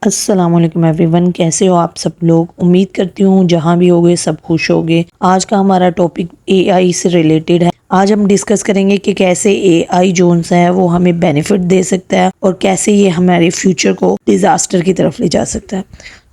अस्सलाम वालेकुम एवरीवन, कैसे हो आप सब लोग। उम्मीद करती हूँ जहाँ भी होगे सब खुश होगे। आज का हमारा टॉपिक एआई से रिलेटेड है। आज हम डिस्कस करेंगे कि कैसे एआई जोन्स है वो हमें बेनिफिट दे सकता है और कैसे ये हमारे फ्यूचर को डिजास्टर की तरफ ले जा सकता है।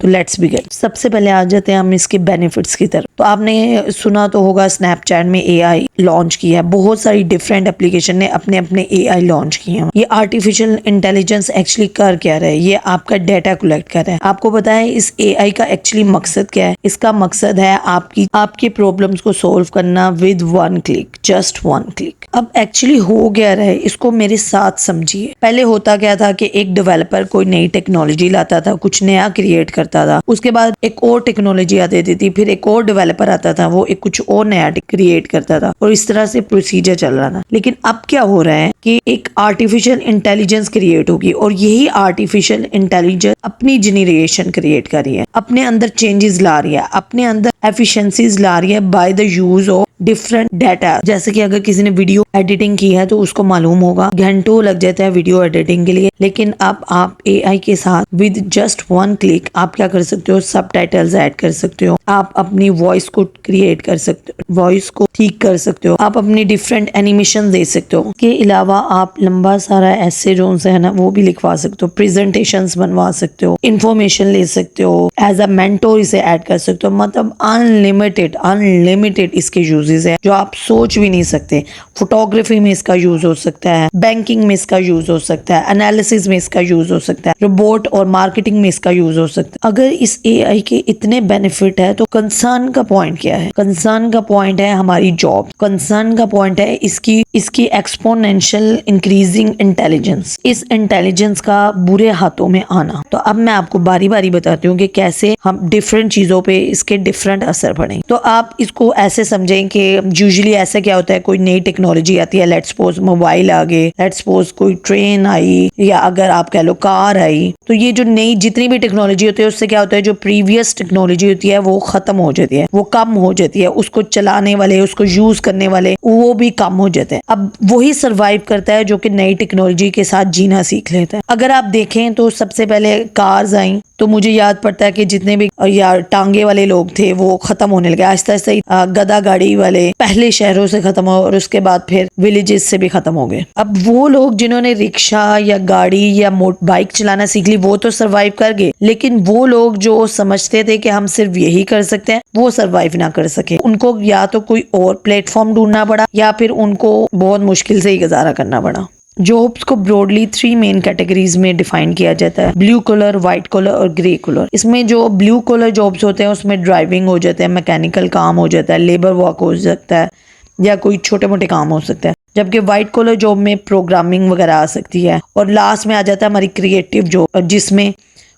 तो लेट्स बिगिन। सबसे पहले आ जाते हैं हम इसके बेनिफिट्स की तरफ। तो आपने सुना तो होगा स्नैपचैट में एआई लॉन्च किया है। बहुत सारी डिफरेंट एप्लीकेशन ने अपने अपने एआई लॉन्च किए हैं। ये आर्टिफिशियल इंटेलिजेंस एक्चुअली कर क्या रहा है, ये आपका डाटा कलेक्ट कर रहा है। आपको पता है इस एआई का एक्चुअली मकसद क्या है। इसका मकसद है आपकी प्रॉब्लम्स को सोल्व करना with one click, just one click. अब एक्चुअली हो क्या रहा है इसको मेरे साथ समझिए। पहले होता क्या था कि एक डेवलपर कोई नई टेक्नोलॉजी लाता था, कुछ नया क्रिएट करता था, उसके बाद एक और टेक्नोलॉजी आती थी, फिर एक और डेवलपर आता था, वो एक कुछ और नया क्रिएट करता था और इस तरह से प्रोसीजर चल रहा था। लेकिन अब क्या हो रहा है कि एक आर्टिफिशियल इंटेलिजेंस क्रिएट होगी और यही आर्टिफिशियल इंटेलिजेंस अपनी जनरेशन क्रिएट कर रही है, अपने अंदर चेंजेस ला रही है, अपने अंदर एफिशिएंसीज ला रही है by the use of different data. जैसे कि अगर किसी ने वीडियो एडिटिंग की है तो उसको मालूम होगा घंटों लग जाता है वीडियो एडिटिंग के लिए, लेकिन अब आप एआई के साथ विद जस्ट वन क्लिक आप क्या कर सकते हो, सबटाइटल्स ऐड कर सकते हो, आप अपनी वॉइस को क्रिएट कर सकते हो, वॉइस को ठीक कर सकते हो, आप अपनी डिफरेंट एनिमेशन दे सकते हो। इसके अलावा आप लंबा सारा ऐसे जो है ना वो भी लिखवा सकते हो, प्रेजेंटेशंस बनवा सकते हो, इंफॉर्मेशन ले सकते हो, एज अ मेंटोर इसे ऐड कर सकते हो। मतलब अनलिमिटेड इसके यूजेस है जो आप सोच भी नहीं सकते। फोटोग्राफी में इसका यूज हो सकता है, बैंकिंग में इसका यूज हो सकता है, एनालिसिस में इसका यूज हो सकता है, रोबोट और मार्केटिंग में इसका यूज हो सकता है। अगर इस एआई के इतने बेनिफिट है तो कंसर्न का पॉइंट क्या है? कंसर्न का पॉइंट है हमारी जॉब। कंसर्न का पॉइंट है इसकी एक्सपोनेंशियल इंक्रीजिंग इंटेलिजेंस, इस इंटेलिजेंस का बुरे हाथों में आना। तो अब मैं आपको बारी बारी बताती हूँ कि कैसे हम डिफरेंट चीजों पे इसके डिफरेंट असर पड़े। तो आप इसको ऐसे समझें कि यूजुअली ऐसा क्या होता है, कोई नई टेक्नोलॉजी आती है, लेट्स सपोज मोबाइल आ गए, लेट्स सपोज कोई ट्रेन आई, या अगर आप कह लो कार आई, तो ये जो नई जितनी भी टेक्नोलॉजी होती है उससे क्या होता है, जो प्रीवियस टेक्नोलॉजी होती है वो खत्म हो जाती है, वो कम हो जाती है, उसको चलाने वाले, उसको यूज करने वाले वो भी कम हो जाते हैं। अब वही सर्वाइव करता है जो कि नई टेक्नोलॉजी के साथ जीना सीख लेता है। अगर आप देखें तो सबसे पहले कार्स आई तो मुझे याद पड़ता है कि जितने भी या टांगे वाले लोग थे वो खत्म होने लगे आहिस्ता आहिस्ता। गधा गाड़ी वाले पहले शहरों से खत्म हो और उसके बाद फिर विलेजेस से भी खत्म हो गए। अब वो लोग जिन्होंने रिक्शा या गाड़ी या बाइक चलाना सीख ली वो तो सरवाइव कर गए, लेकिन वो लोग जो समझते थे कि हम सिर्फ यही कर सकते हैं वो सरवाइव ना कर सके। उनको या तो कोई और प्लेटफॉर्म ढूंढना पड़ा या फिर उनको बहुत मुश्किल से ही गुजारा करना पड़ा। जॉब्स को ब्रॉडली 3 मेन कैटेगरीज में डिफाइन किया जाता है, ब्लू कलर, व्हाइट कलर और ग्रे कलर। इसमें जो ब्लू कलर जॉब्स होते हैं उसमें ड्राइविंग हो जाता है, मैकेनिकल काम हो जाता है, लेबर वर्क हो सकता है या कोई छोटे मोटे काम हो सकता है। जबकि व्हाइट कॉलर जॉब में प्रोग्रामिंग वगैरह आ सकती है। और लास्ट में आ जाता है हमारी क्रिएटिव जॉब जिसमें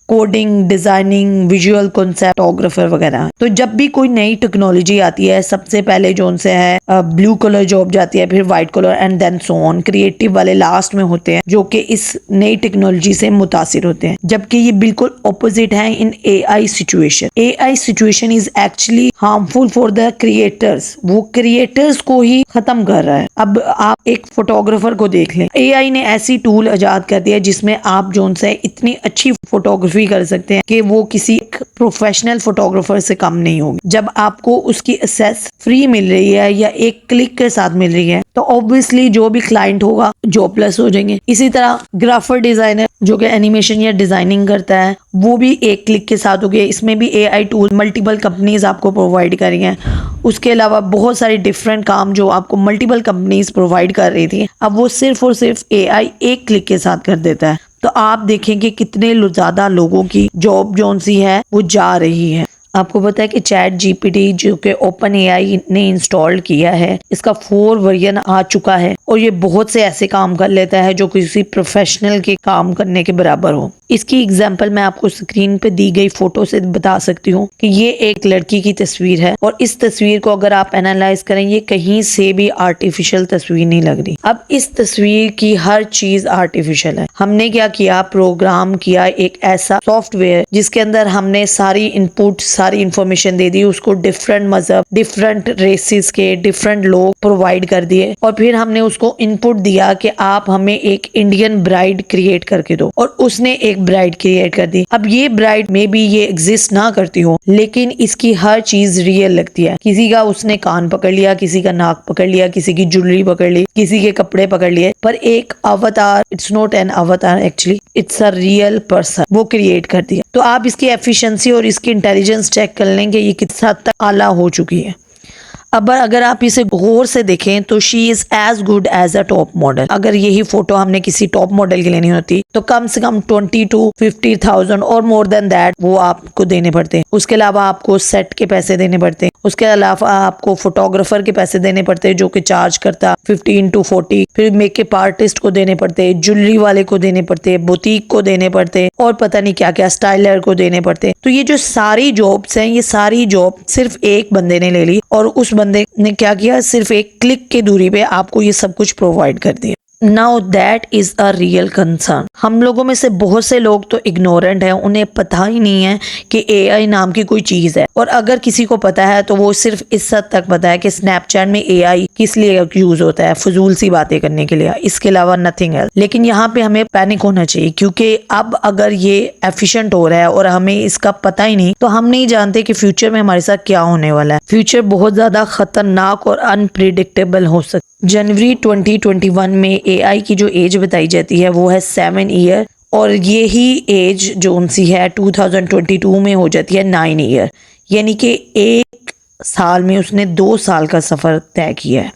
कोडिंग, डिजाइनिंग, विजुअल कॉन्सेप्टोग्राफर वगैरह। तो जब भी कोई नई टेक्नोलॉजी आती है सबसे पहले जो उनसे है ब्लू कलर जॉब जाती है, फिर white colour and then so on. Creative वाले लास्ट में होते हैं जो कि इस नई टेक्नोलॉजी से मुतासिर होते हैं, जबकि ये बिल्कुल ऑपोजिट है in AI situation. AI situation is actually harmful for the creators, वो क्रिएटर्स को ही खत्म कर रहा है। अब आप एक फोटोग्राफर को देख लें, एआई ने ऐसी टूल इजाद कर दिया जिसमें आप जो है इतनी अच्छी फोटोग्राफी कर सकते हैं कि वो किसी प्रोफेशनल फोटोग्राफर से कम नहीं होगी। जब आपको उसकी एक्सेस फ्री मिल रही है या एक क्लिक के साथ मिल रही है तो ऑब्वियसली जो भी क्लाइंट होगा जॉबलेस हो जाएंगे। इसी तरह ग्राफर डिजाइनर जो कि एनिमेशन या डिजाइनिंग करता है वो भी एक क्लिक के साथ हो गया। इसमें भी एआई टूल मल्टीपल कंपनीज आपको प्रोवाइड कर रही हैं। उसके अलावा बहुत सारे डिफरेंट काम जो आपको मल्टीपल कंपनीज प्रोवाइड कर रही थी अब वो सिर्फ और सिर्फ एआई एक क्लिक के साथ कर देता है। तो आप देखेंगे कितने ज्यादा लोगों की जॉब जोन सी है वो जा रही है। आपको पता है कि चैट जीपीटी जो कि ओपन एआई ने इंस्टॉल किया है, इसका 4 वर्जन आ चुका है और ये बहुत से ऐसे काम कर लेता है जो किसी प्रोफेशनल के काम करने के बराबर हो। इसकी एग्जांपल मैं आपको स्क्रीन पे दी गई फोटो से बता सकती हूँ कि ये एक लड़की की तस्वीर है और इस तस्वीर को अगर आप एनालाइज करें ये कहीं से भी आर्टिफिशियल तस्वीर नहीं लग रही। अब इस तस्वीर की हर चीज आर्टिफिशियल है। हमने क्या किया, प्रोग्राम किया एक ऐसा सॉफ्टवेयर जिसके अंदर हमने सारी इनपुट सारी इन्फॉर्मेशन दे दी, उसको डिफरेंट मजहब, डिफरेंट रेसिस के डिफरेंट लोग प्रोवाइड कर दिए, और फिर हमने उसको इनपुट दिया कि आप हमें एक इंडियन ब्राइड क्रिएट करके दो, और उसने एक ब्राइड क्रिएट कर दी। अब ये ब्राइड में भी ये एग्जिस्ट ना करती हो, लेकिन इसकी हर चीज रियल लगती है। किसी का उसने कान पकड़ लिया, किसी का नाक पकड़ लिया, किसी की ज्वेलरी पकड़ ली, किसी के कपड़े पकड़ लिए, पर एक अवतार, इट्स नॉट एन अवतार actually, it's a real person, वो क्रिएट कर दिया। तो आप इसकी एफिशिएंसी और इसकी इंटेलिजेंस चेक कर लेंगे ये किस हद तक आला हो चुकी है। अब अगर आप इसे गौर से देखें तो she is as good as a top model. अगर यही फोटो हमने किसी टॉप मॉडल की लेनी होती तो कम से कम 20 to 50,000 और मोर देन दैट वो आपको देने पड़ते हैं। उसके अलावा आपको सेट के पैसे देने पड़ते हैं, उसके अलावा आपको फोटोग्राफर के पैसे देने पड़ते हैं जो कि चार्ज करता 15 to 40, फिर मेकअप आर्टिस्ट को देने पड़ते हैं, ज्वेलरी वाले को देने पड़ते हैं, बुटीक को देने पड़ते हैं, और पता नहीं क्या क्या स्टाइलर को देने पड़ते हैं। तो ये जो सारी जॉब्स हैं, ये सारी जॉब सिर्फ एक बंदे ने ले ली, और उस बंदे ने क्या किया, सिर्फ एक क्लिक की दूरी पे आपको ये सब कुछ प्रोवाइड कर दिया। Now that is a real concern. हम लोगों में से बहुत से लोग तो इग्नोरेंट हैं, उन्हें पता ही नहीं है कि एआई नाम की कोई चीज है, और अगर किसी को पता है तो वो सिर्फ इस हद तक पता है कि स्नैपचैट में एआई किस लिए यूज होता है, फजूल सी बातें करने के लिए, इसके अलावा नथिंग एल्स। लेकिन यहाँ पे हमें पैनिक होना चाहिए, क्योंकि अब अगर ये एफिशिएंट हो रहा है और हमें इसका पता ही नहीं, तो हम नहीं जानते कि फ्यूचर में हमारे साथ क्या होने वाला है। फ्यूचर बहुत ज्यादा खतरनाक और अनप्रिडिक्टेबल हो सकता है। जनवरी 2021 में एआई की जो एज बताई जाती है वो है 7 ईयर, और ये ही एज जो उनसी है 2022 में हो जाती है 9 ईयर, यानी कि एक साल में उसने 2 साल का सफर तय किया है।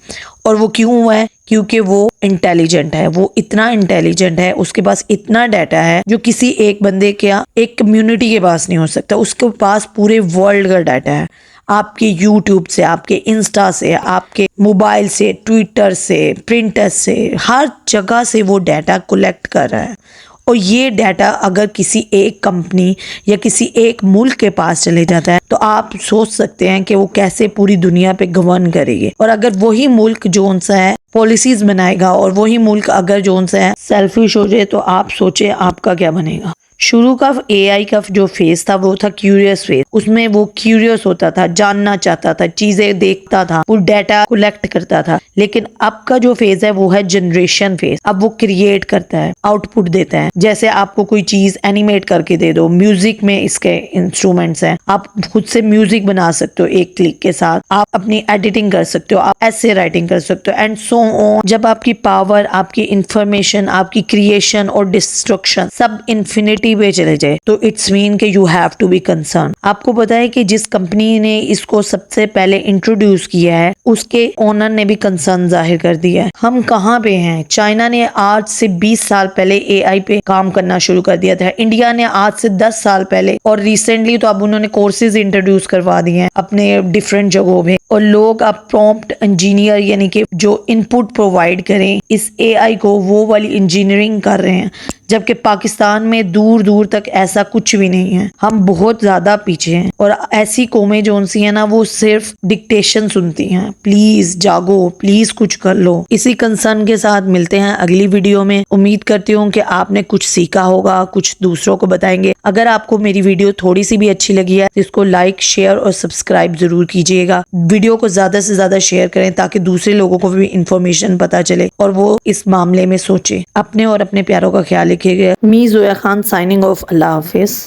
और वो क्यों हुआ है? क्योंकि वो इंटेलिजेंट है, वो इतना इंटेलिजेंट है, उसके पास इतना डाटा है जो किसी एक बंदे के, एक कम्युनिटी के पास नहीं हो सकता। उसके पास पूरे वर्ल्ड का डाटा है, आपके यूट्यूब से, आपके इंस्टा से, आपके मोबाइल से, ट्विटर से, प्रिंटर से, हर जगह से वो डाटा कलेक्ट कर रहा है। और ये डाटा अगर किसी एक कंपनी या किसी एक मुल्क के पास चले जाता है तो आप सोच सकते हैं कि वो कैसे पूरी दुनिया पे गवर्न करेगी। और अगर वही मुल्क जोन सा है पॉलिसीज बनाएगा, और वही मुल्क अगर जोन सा है सेल्फिश हो जाए, तो आप सोचे आपका क्या बनेगा। शुरू का एआई का जो फेज था वो था क्यूरियस फेज। उसमें वो क्यूरियस होता था, जानना चाहता था, चीजें देखता था, वो डाटा कलेक्ट करता था। लेकिन अब का जो फेज है वो है जनरेशन फेज। अब वो क्रिएट करता है, आउटपुट देता है। जैसे आपको कोई चीज एनिमेट करके दे दो, म्यूजिक में इसके इंस्ट्रूमेंट्स हैं, आप खुद से म्यूजिक बना सकते हो एक क्लिक के साथ, आप अपनी एडिटिंग कर सकते हो, आप ऐसे राइटिंग कर सकते हो, एंड सो ऑन। जब आपकी पावर, आपकी इंफॉर्मेशन, आपकी क्रिएशन और डिस्ट्रक्शन सब इन्फिनिटी पे चले जाए, तो इट्स मीन कि you have to be concern. आपको पता है कि जिस कंपनी ने इसको सबसे पहले इंट्रोड्यूस किया है उसके ओनर ने भी कंसर्न जाहिर कर दिया है। हम कहाँ पे हैं? चाइना ने आज से 20 साल पहले एआई पे काम करना शुरू कर दिया था, इंडिया ने आज से 10 साल पहले, और रिसेंटली तो अब उन्होंने कोर्सेज इंट्रोड्यूस करवा दिए हैं अपने डिफरेंट जगहों पे। और लोग अब प्रॉम्प्ट इंजीनियर यानी कि जो इनपुट प्रोवाइड करें इस एआई को, वो वाली इंजीनियरिंग कर रहे हैं, जबकि पाकिस्तान में दूर दूर तक ऐसा कुछ भी नहीं है। हम बहुत ज्यादा पीछे हैं, और ऐसी कौमें जो सी है ना वो सिर्फ डिक्टेशन सुनती हैं। प्लीज जागो, प्लीज कुछ कर लो। इसी कंसर्न के साथ मिलते हैं अगली वीडियो में। उम्मीद करती हूँ कि आपने कुछ सीखा होगा, कुछ दूसरों को बताएंगे। अगर आपको मेरी वीडियो थोड़ी सी भी अच्छी लगी है तो इसको लाइक, शेयर और सब्सक्राइब जरूर कीजिएगा। वीडियो को ज्यादा से ज्यादा शेयर करें ताकि दूसरे लोगों को भी इंफॉर्मेशन पता चले और वो इस मामले में सोचे। अपने और अपने प्यारों का ख्याल रखिएगा। मी ज़ोया खान साइनिंग ऑफ। अल्लाह हाफिज।